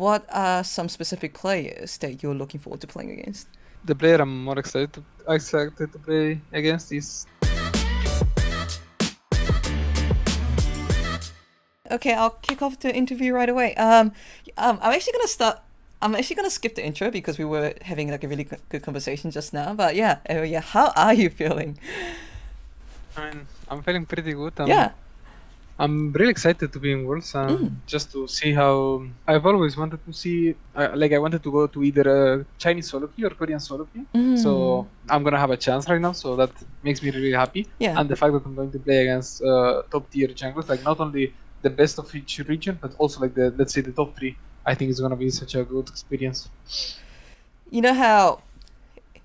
what are some specific players that you're looking forward to playing against? The player I'm more excited to play against is. Okay, I'll kick off the interview right away. I'm actually gonna skip the intro because we were having like a really good conversation just now. But yeah, Elyoya, how are you feeling? I mean, I'm feeling pretty good. Yeah. I'm really excited to be in Worlds and just to see how. I've always wanted to see, I wanted to go to either a Chinese solo queue or Korean solo queue. So I'm gonna have a chance right now, so that makes me really happy. Yeah. And the fact that I'm going to play against top tier junglers, like not only the best of each region, but also like let's say the top three. I think it's gonna be such a good experience. You know how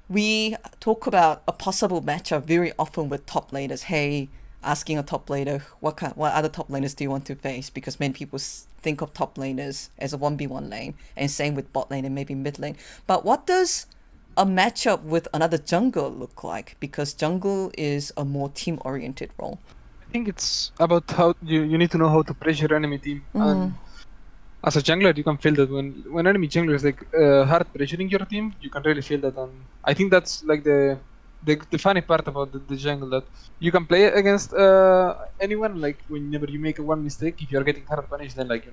we talk about a possible matchup very often with top laners. Hey, asking a top laner what other top laners do you want to face, because many people think of top laners as a 1v1 lane, and same with bot lane and maybe mid lane. But what does a matchup with another jungle look like, because jungle is a more team oriented role? I think it's about how you need to know how to pressure enemy team. And as a jungler, you can feel that when enemy jungler is like hard pressuring your team, you can really feel that. And I think that's like the funny part about the jungle, that you can play against anyone. Like whenever you make one mistake, if you're getting hard punished, then like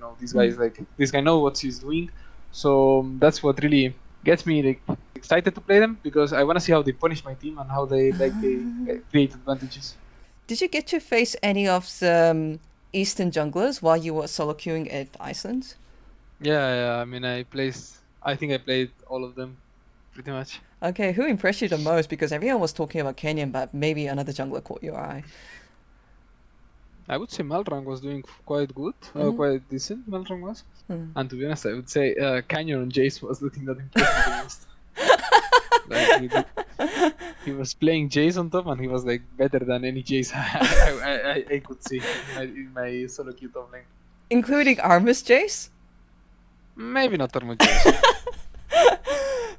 this guy know what he's doing. So that's what really gets me like excited to play them, because I want to see how they punish my team and how they create advantages. Did you get to face any of the Eastern junglers while you were solo queuing at Iceland? Yeah. I mean, I think I played all of them pretty much. Okay, who impressed you the most? Because everyone was talking about Kenyan, but maybe another jungler caught your eye. I would say Malrang was doing quite good, quite decent. Malrang was, and to be honest, I would say Canyon and Jace was the thing that impressed me the most. Like he was playing Jace on top, and he was like better than any Jace I could see in my solo queue top lane. Including Armus Jace? Maybe not Thermo Jace.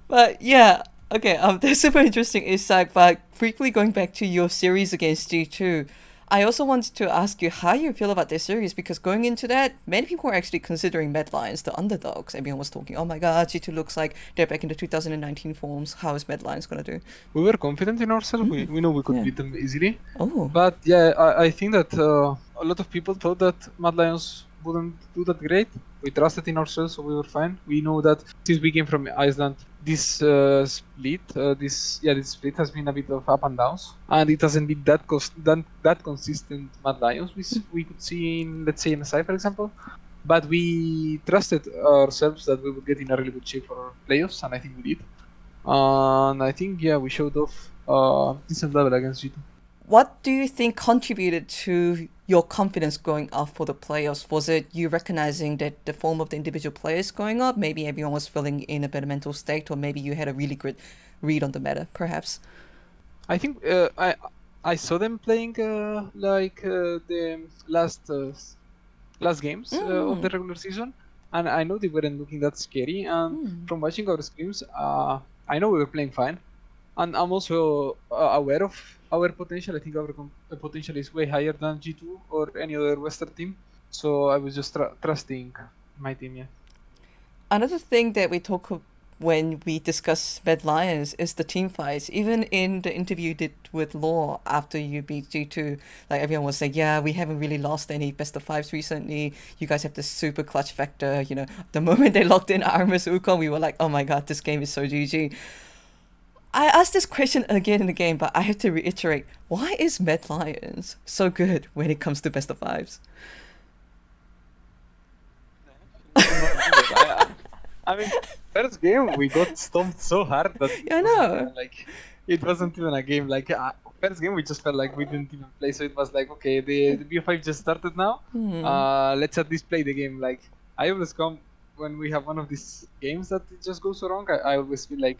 But yeah, okay, that's super interesting, Isak. But briefly going back to your series against G2, I also wanted to ask you how you feel about this series, because going into that, many people were actually considering Mad Lions the underdogs. Everyone was talking, oh my god, G2 looks like they're back in the 2019 forms. How is Mad Lions gonna do? We were confident in ourselves. We know we could beat them easily. Oh. But yeah, I think that a lot of people thought that Mad Lions wouldn't do that great. We trusted in ourselves, so we were fine. We know that since we came from Iceland, this split has been a bit of up and downs, and it hasn't been that consistent Mad Lions we could see in, let's say, in Asai, for example. But we trusted ourselves that we would get in a really good shape for playoffs, and I think we did. And I think we showed off decent level against G2. What do you think contributed to your confidence going up for the playoffs? Was it you recognizing that the form of the individual players going up? Maybe everyone was feeling in a better mental state, or maybe you had a really good read on the meta, perhaps? I think I saw them playing the last games of the regular season, and I know they weren't looking that scary. And from watching our scrims, I know we were playing fine. And I'm also aware of our potential. I think our potential is way higher than G2 or any other Western team. So I was just trusting my team, yeah. Another thing that we talk when we discuss Mad Lions is the team fights. Even in the interview you did with Law after you beat G2, like everyone was saying, yeah, we haven't really lost any best of fives recently. You guys have this super clutch factor. You know, the moment they locked in Armus Ukon, we were like, oh my god, this game is so GG. I asked this question again and again, but I have to reiterate, why is Mad Lions so good when it comes to best of fives? I mean, first game we got stomped so hard that I know. It wasn't even a game. First game we just felt like we didn't even play, so it was like, okay, the BO5 just started now. Let's at least play the game. Like I always come when we have one of these games that it just goes so wrong. I always feel like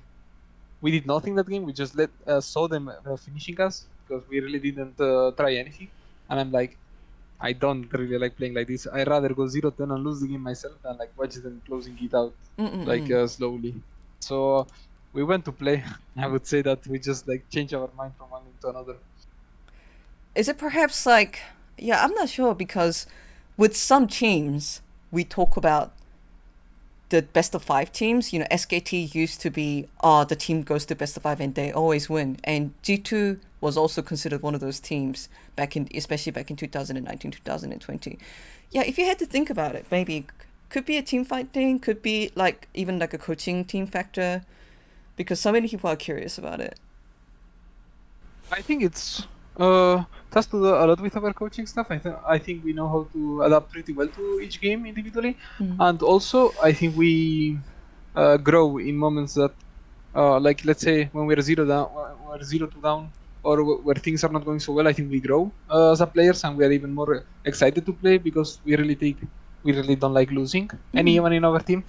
we did nothing that game. We just saw them finishing us because we really didn't try anything. And I'm like, I don't really like playing like this. I'd rather go 0-10 and lose the game myself than like watch them closing it out slowly. So we went to play. I would say that we just like changed our mind from one game to another. Is it perhaps like, I'm not sure, because with some teams we talk about the best of five teams. SKT used to be, the team goes to best of five and they always win. And G2 was also considered one of those teams especially back in 2019, 2020. Yeah, if you had to think about it, maybe could be a team fight thing, could be like even like a coaching team factor, because so many people are curious about it. I think it has to do a lot with our coaching stuff. I think we know how to adapt pretty well to each game individually, and also I think we grow in moments that, like let's say when we're 0 down, we're 0-2 down, or where things are not going so well. I think we grow as a players, and we are even more excited to play because we really don't like losing anyone in our team.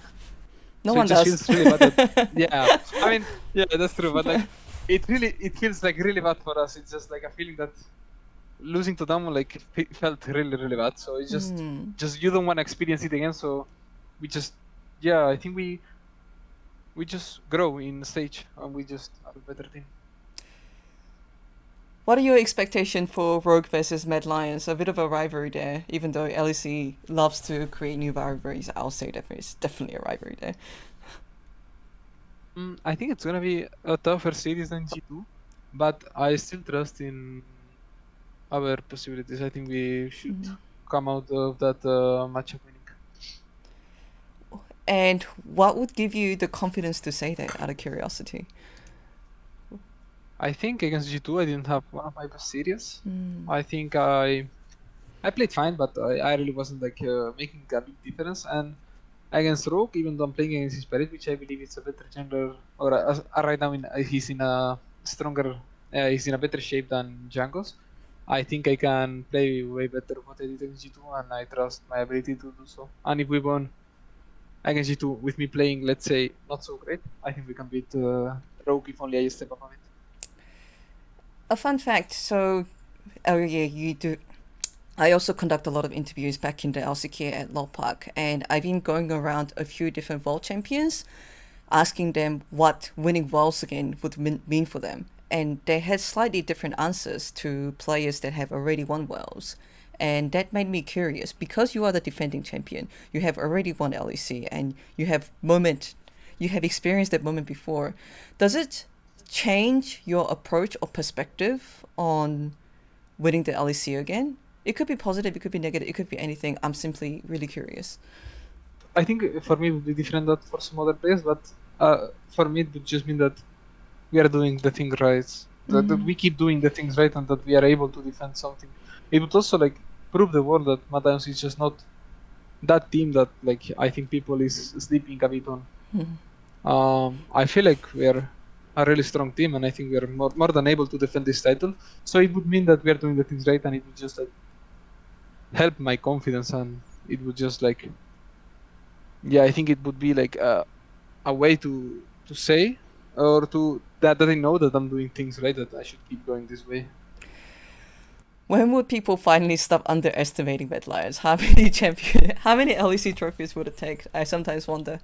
No So it one just does. feels really bad that, yeah, I mean, yeah, that's true, but like it feels like really bad for us. It's just like a feeling that losing to them like felt really really bad. So it's just you don't want to experience it again. So we just, yeah, I think we just grow in stage and we just are a better team. What are your expectations for Rogue versus Mad Lions? A bit of a rivalry there, even though LEC loves to create new rivalries. I'll say that it's definitely a rivalry there. I think it's gonna be a tougher series than G2, but I still trust in our possibilities. I think we should come out of that matchup winning. And what would give you the confidence to say that, out of curiosity? I think against G2 I didn't have one of my best series. I think I played fine, but I really wasn't like making a big difference. And against Rogue, even though I'm playing against his Spirit, which I believe is a better jungler, or right now he's in a stronger, he's in a better shape than Django's. I think I can play way better what I did against G2, and I trust my ability to do so. And if we won against G2 with me playing, let's say, not so great, I think we can beat Rogue if only I step up on it. A fun fact. So, Elyoya, you do. I also conduct a lot of interviews back in the LCK at Law Park, and I've been going around a few different world champions, asking them what winning worlds again would mean for them. And they had slightly different answers to players that have already won worlds. And that made me curious, because you are the defending champion, you have already won LEC, and you have experienced that moment before. Does it change your approach or perspective on winning the LEC again? It could be positive, it could be negative, it could be anything. I'm simply really curious. I think for me it would be different that for some other players, but for me it would just mean that we are doing the thing right. That we keep doing the things right and that we are able to defend something. It would also like prove the world that Mad Lions is just not that team that like I think people is sleeping a bit on. I feel like we are a really strong team, and I think we are more than able to defend this title. So it would mean that we are doing the things right, and it would just like help my confidence, and it would just like, yeah, I think it would be like a way to say or to that I know that I'm doing things right, that I should keep going this way. When would people finally stop underestimating Red Lions? How many LEC trophies would it take? I sometimes wonder.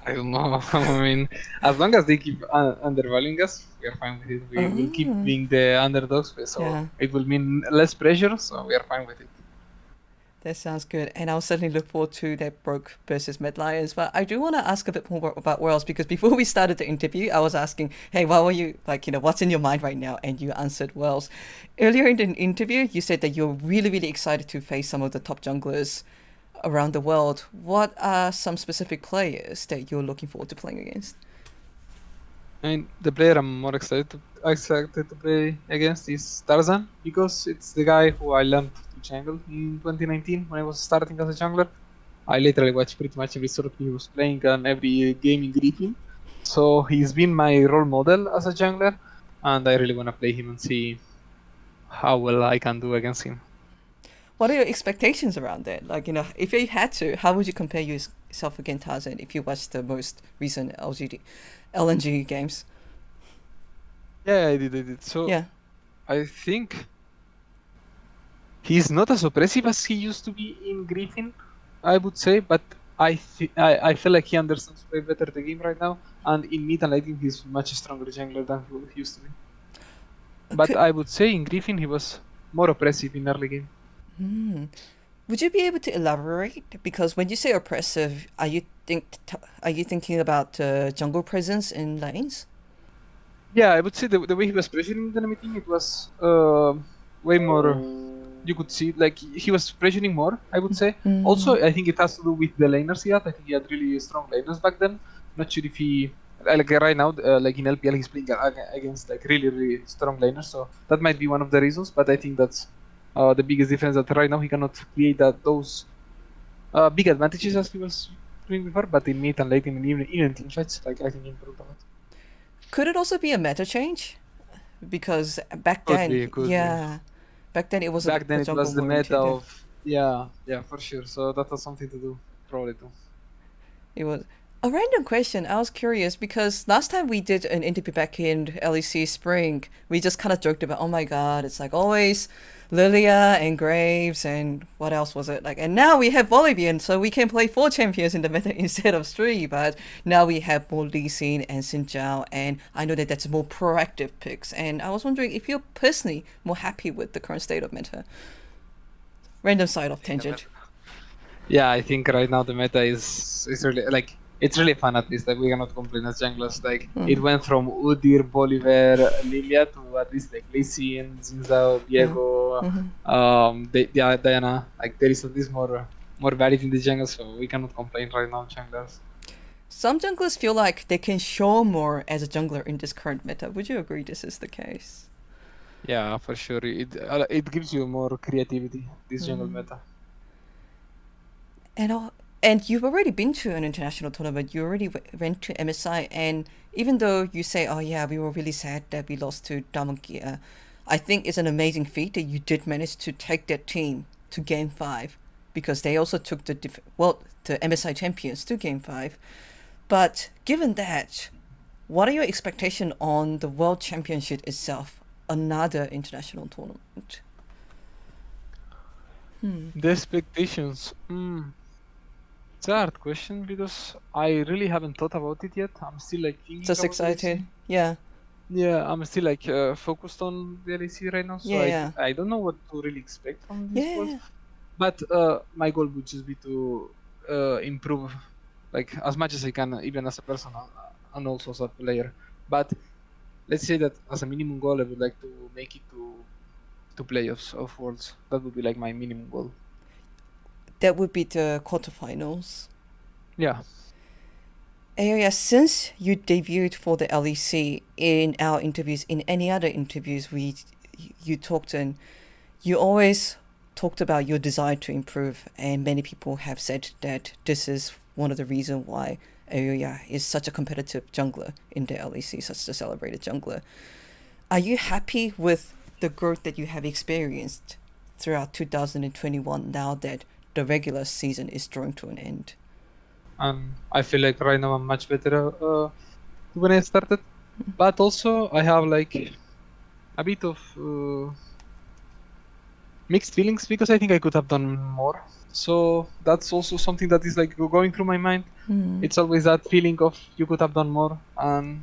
I don't know. I mean, as long as they keep undervaluing us, we are fine with it. We will keep being the underdogs, so Yeah. it will mean less pressure, so we are fine with it. That sounds good, and I'll certainly look forward to that Broke versus Mad Lions. But I do want to ask a bit more about Worlds, because before we started the interview, I was asking, "Hey, what were you like? What's in your mind right now?" And you answered Worlds. Earlier in the interview, you said that you're really, really excited to face some of the top junglers around the world. What are some specific players that you're looking forward to playing against? I mean, the player I'm more excited to play against is Tarzan, because it's the guy who I learned to jungle in 2019 when I was starting as a jungler. I literally watched pretty much every sort he was playing and every game in Griffin. So he's been my role model as a jungler, and I really want to play him and see how well I can do against him. What are your expectations around that? Like, if you had to, how would you compare yourself against Tarzan if you watched the most recent LNG games? Yeah, I did. So Yeah. I think he's not as oppressive as he used to be in Griffin, I would say, but I feel like he understands way better the game right now, and in mid and late game he's much stronger jungler than he used to be. But Could, I would say in Griffin he was more oppressive in early game. would you be able to elaborate? Because when you say oppressive, are you are you thinking about jungle presence in lanes? Yeah, I would say the way he was pressuring the enemy team, it was way more. You could see like he was pressuring more. I would say. Also, I think it has to do with the laners he had. I think he had really strong laners back then. Not sure if he like right now, like in LPL, he's playing against like really strong laners. So that might be one of the reasons. But I think that's the biggest difference, that right now he cannot create those big advantages as he was doing before. But in mid and late, even in team fights, like I think he improved a lot. Could it also be a meta change? Because back Could then, be, could be. yeah, back then it was Back then a it jungle was the more meta oriented. of, yeah, yeah, for sure. So that has something to do, probably too. It was a random question. I was curious because last time we did an interview back in LEC Spring, we just kind of joked about, oh my god, it's like always Lilia and Graves and what else was it like? And now we have Volibear, so we can play 4 champions in the meta instead of 3. But now we have more Lee Sin and Xin Zhao, and I know that that's more proactive picks. And I was wondering if you're personally more happy with the current state of meta. Random side I of think the tangent. meta. Yeah, I think right now the meta is really like it's really fun, at least. Like we cannot complain as junglers. Like it went from Udyr, Bolivar, Lilia to at least like Lee Sin, Zinzao, Diego, Diana. Like there is at least more variety in the jungle, so we cannot complain right now, junglers. Some junglers feel like they can show more as a jungler in this current meta. Would you agree this is the case? Yeah, for sure. It gives you more creativity, this jungle meta. And and you've already been to an international tournament. You already went to MSI, and even though you say, "Oh yeah, we were really sad that we lost to Damagia," I think it's an amazing feat that you did manage to take that team to Game 5, because they also took the MSI champions to Game 5. But given that, what are your expectations on the World Championship itself, another international tournament? The expectations. It's a hard question because I really haven't thought about it yet. I'm still like thinking Just about excited, LEC. yeah, Yeah, I'm still like focused on the LEC right now, so yeah, yeah, I don't know what to really expect from this world. yeah. But my goal would just be to improve like as much as I can, even as a person and also as a player. But let's say that as a minimum goal, I would like to make it to playoffs of Worlds. That would be like my minimum goal. That would be the quarterfinals. Yeah. Elyoya, since you debuted for the LEC in our interviews, in any other interviews you talked in, you always talked about your desire to improve, and many people have said that this is one of the reasons why Elyoya is such a competitive jungler in the LEC, such a celebrated jungler. Are you happy with the growth that you have experienced throughout 2021 now that the regular season is drawing to an end? And I feel like right now I'm much better when I started. But also I have like a bit of mixed feelings because I think I could have done more. So that's also something that is like going through my mind. It's always that feeling of you could have done more and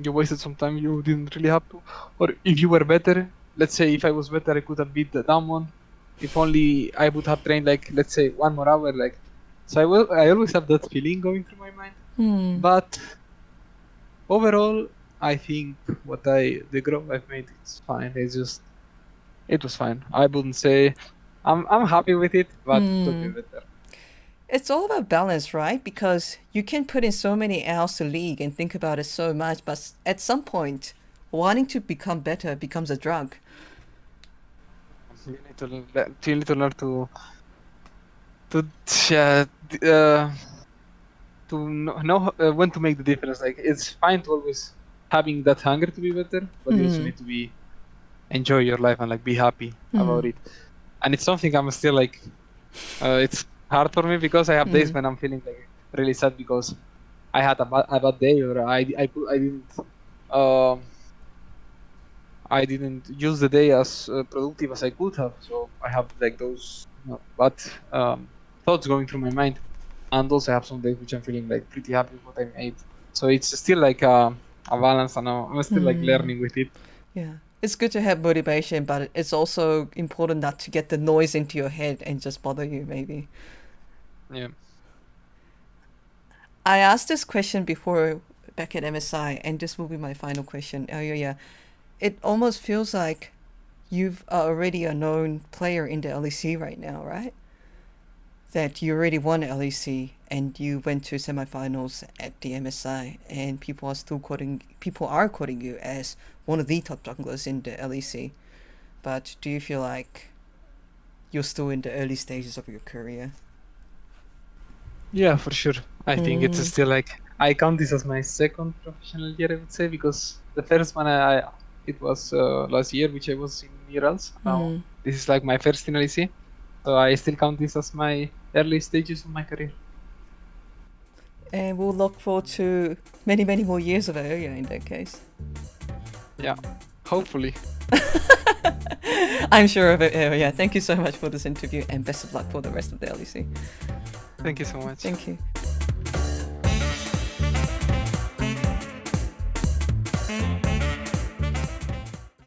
you wasted some time you didn't really have to. Or if you were better, let's say if I was better, I could have beat the down one. If only I would have trained like let's say 1 more hour, like. So I always have that feeling going through my mind. But overall, I think the growth I've made, it's fine. It was fine. I wouldn't say I'm happy with it, but it could be better. It's all about balance, right? Because you can put in so many hours to league and think about it so much, but at some point, wanting to become better becomes a drug. You need to learn to uh, uh, to know when to make the difference. Like it's fine to always having that hunger to be better, but you also need to be enjoy your life and like be happy about it. And it's something I'm still like it's hard for me because I have days when I'm feeling like really sad because I had a bad day, or um I didn't use the day as productive as I could have. So I have like those bad thoughts going through my mind, and also I have some days which I'm feeling like pretty happy with what I made. So it's still like a balance, and I'm still like learning with it. Yeah. It's good to have motivation, but it's also important not to get the noise into your head and just bother you, maybe. Yeah. I asked this question before back at MSI, and this will be my final question. Elyoya, it almost feels like you've already a known player in the LEC right now, right? That you already won LEC and you went to semifinals at the MSI, and people are quoting you as one of the top junglers in the LEC. But do you feel like you're still in the early stages of your career? Yeah, for sure. I think it's still like I count this as my second professional year, I would say, because the first one it was last year, which I was in Murals. Now this is like my first in LEC, so I still count this as my early stages of my career. And we'll look forward to many, many more years of Elyoya in that case. Yeah, hopefully. I'm sure of it, Elyoya. Thank you so much for this interview, and best of luck for the rest of the LEC. Thank you so much. Thank you.